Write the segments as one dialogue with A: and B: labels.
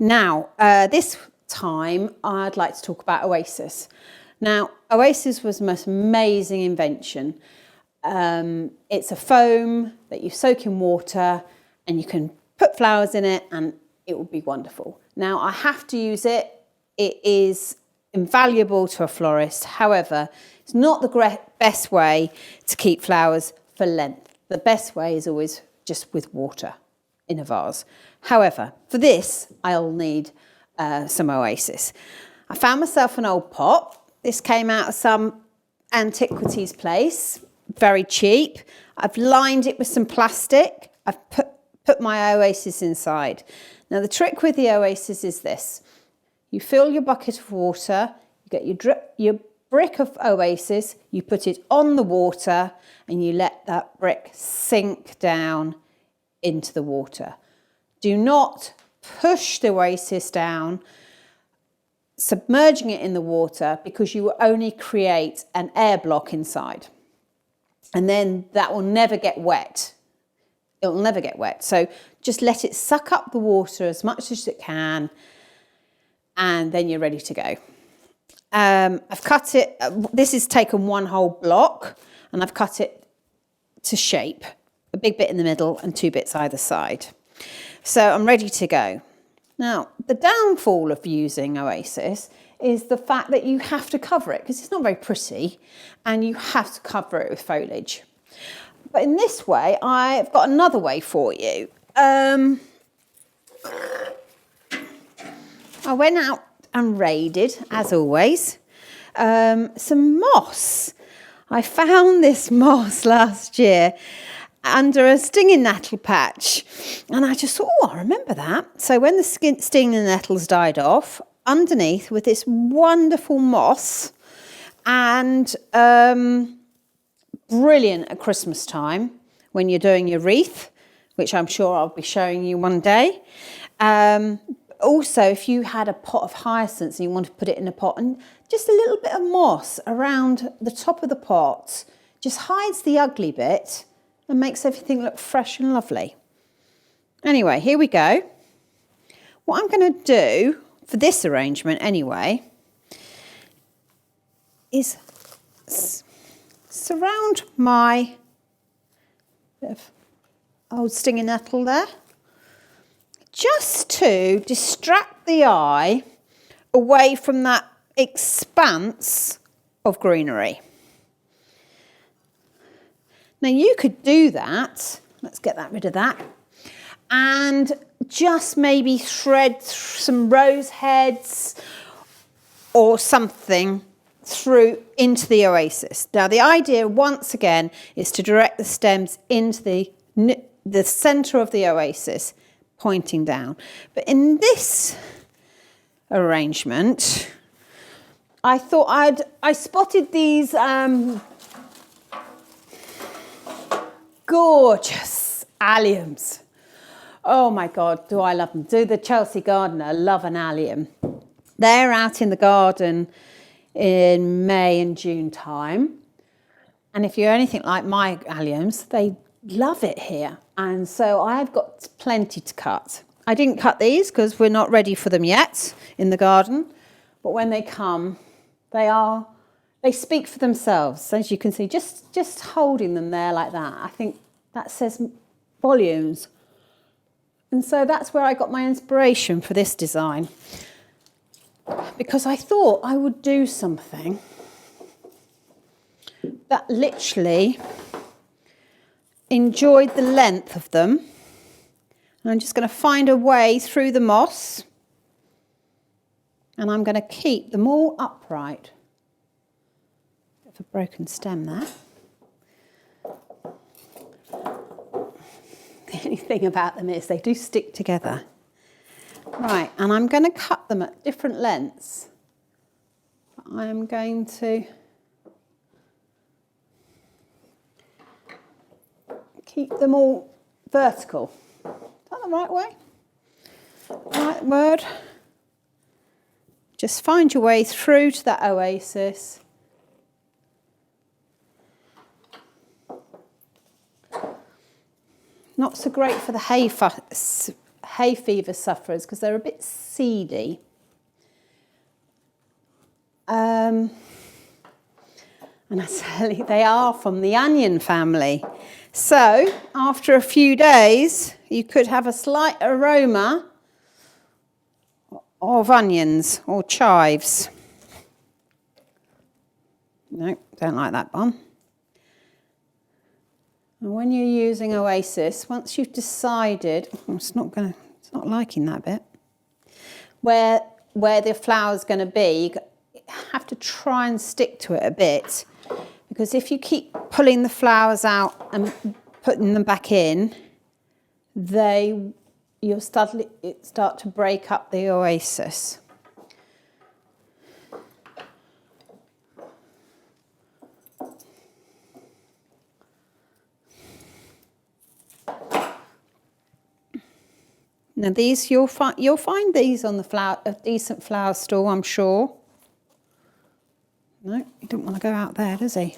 A: Now, this time I'd like to talk about Oasis. Now, Oasis was the most amazing invention. It's a foam that you soak in water and you can put flowers in it and it will be wonderful. Now, I have to use it. It is invaluable to a florist. However, it's not the best way to keep flowers for length. The best way is always just with water in a vase. However, for this, I'll need some Oasis. I found myself an old pot. This came out of some antiquities place, very cheap. I've lined it with some plastic. I've put my Oasis inside. Now, the trick with the Oasis is this. You fill your bucket of water, you get your brick of Oasis, you put it on the water and you let that brick sink down into the water. Do not push the Oasis down, submerging it in the water, because you will only create an air block inside. And then that will never get wet. It will never get wet. So just let it suck up the water as much as it can, and then you're ready to go. I've cut it, this is taken one whole block, and I've cut it to shape, a big bit in the middle and 2 bits either side. So I'm ready to go. Now, the downfall of using Oasis is the fact that you have to cover it, because it's not very pretty, and you have to cover it with foliage. But in this way, I've got another way for you. I went out and raided, as always, some moss. I found this moss last year under a stinging nettle patch, and I just thought, oh, I remember that. So when the stinging nettles died off, underneath with this wonderful moss, and brilliant at Christmas time when you're doing your wreath, which I'm sure I'll be showing you one day. Also, if you had a pot of hyacinths and you want to put it in a pot, and just a little bit of moss around the top of the pot just hides the ugly bit and makes everything look fresh and lovely. Anyway, here we go. What I'm going to do for this arrangement anyway is surround my bit of old stinging nettle there, just to distract the eye away from that expanse of greenery. Now you could do that, let's get rid of that, and just maybe thread some rose heads or something through into the Oasis. Now the idea once again is to direct the stems into the centre of the Oasis, pointing down. But in this arrangement, I thought I spotted these gorgeous Alliums. Oh my God, do I love them. Do the Chelsea gardener love an Allium? They're out in the garden in May and June time. And if you're anything like my Alliums, they love it here. And so I've got plenty to cut. I didn't cut these because we're not ready for them yet in the garden. But when they come, they speak for themselves. As you can see, just holding them there like that, I think that says volumes. And so that's where I got my inspiration for this design, because I thought I would do something that literally enjoyed the length of them. And I'm just going to find a way through the moss, and I'm going to keep them all upright. Bit of a broken stem there. The only thing about them is they do stick together. Right, and I'm going to cut them at different lengths. I'm going to keep them all vertical. Is that the right way? Right word. Just find your way through to that Oasis. Not so great for the hay hay fever sufferers because they're a bit seedy. And I tell you, they are from the onion family. So after a few days, you could have a slight aroma of onions or chives. No, don't like that one. And when you're using Oasis, once you've decided, it's not liking that bit, where the flower's going to be, you have to try and stick to it a bit, because if you keep pulling the flowers out and putting them back in, you'll start to break up the Oasis. Now these you'll find these on a decent flower store, I'm sure. No, he didn't want to go out there, does he?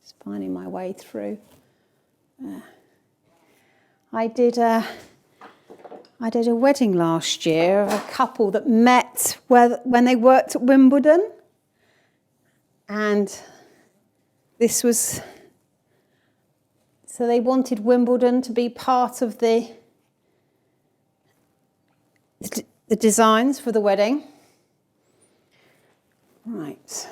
A: Just finding my way through. I did a wedding last year of a couple that met when they worked at Wimbledon, and this was. So they wanted Wimbledon to be part of the designs for the wedding. Right.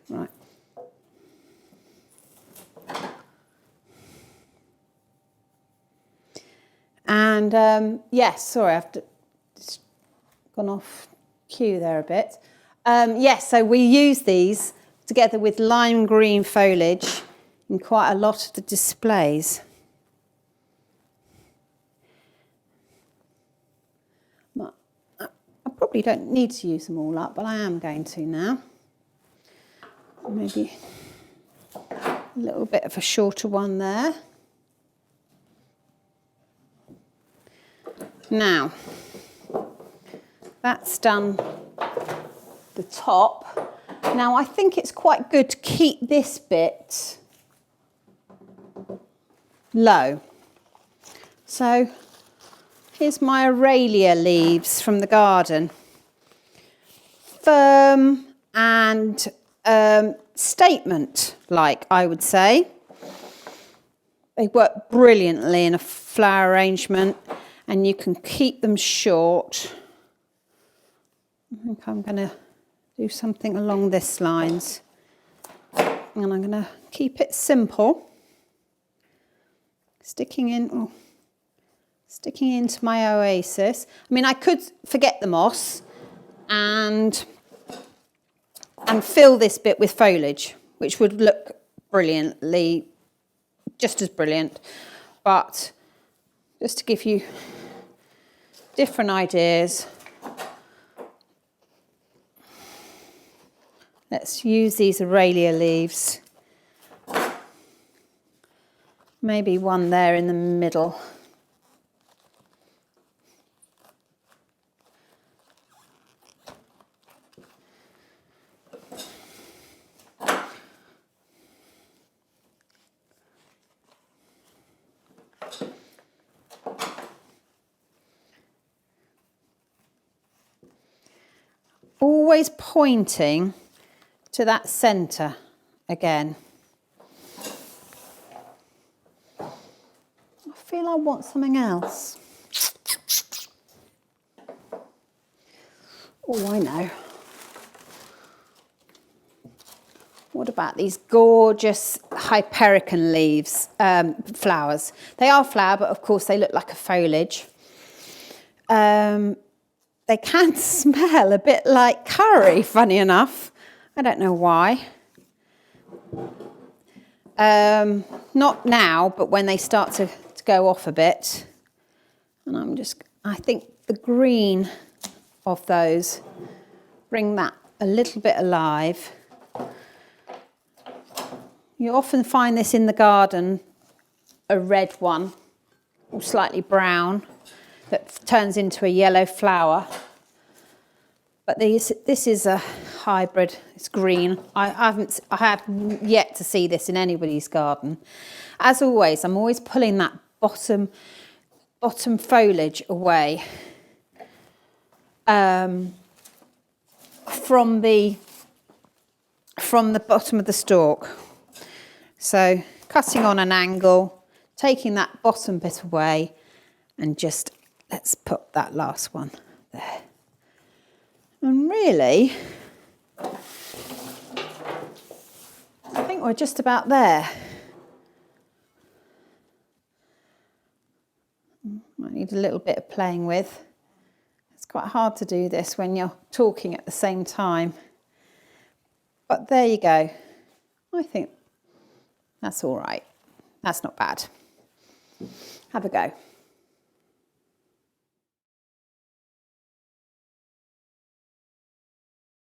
A: Right. And yes, sorry, I've gone off cue there a bit. Yes, so we use these together with lime green foliage in quite a lot of the displays. I probably don't need to use them all up, but I am going to now. Maybe a little bit of a shorter one there. Now, that's done the top. Now I think it's quite good to keep this bit low. So here's my Aralia leaves from the garden. Firm and statement-like, I would say. They work brilliantly in a flower arrangement, and you can keep them short. I think I'm going to do something along this lines, and I'm going to keep it simple, sticking into my Oasis. I mean, I could forget the moss and fill this bit with foliage, which would look brilliantly, just as brilliant, but just to give you different ideas. Let's use these Aralia leaves. Maybe one there in the middle. Always pointing to that centre again. I feel I want something else. Oh, I know. What about these gorgeous Hypericum leaves, flowers? They are flower, but of course they look like a foliage. They can smell a bit like curry, funny enough. I don't know why. Not now, but when they start to go off a bit. And I think the green of those bring that a little bit alive. You often find this in the garden, a red one, or slightly brown. that turns into a yellow flower. But this is a hybrid, it's green. I have yet to see this in anybody's garden. As always, I'm always pulling that bottom foliage away from the bottom of the stalk. So cutting on an angle, taking that bottom bit away, and just let's put that last one there. And really, I think we're just about there. Might need a little bit of playing with. It's quite hard to do this when you're talking at the same time. But there you go. I think that's all right. That's not bad. Have a go.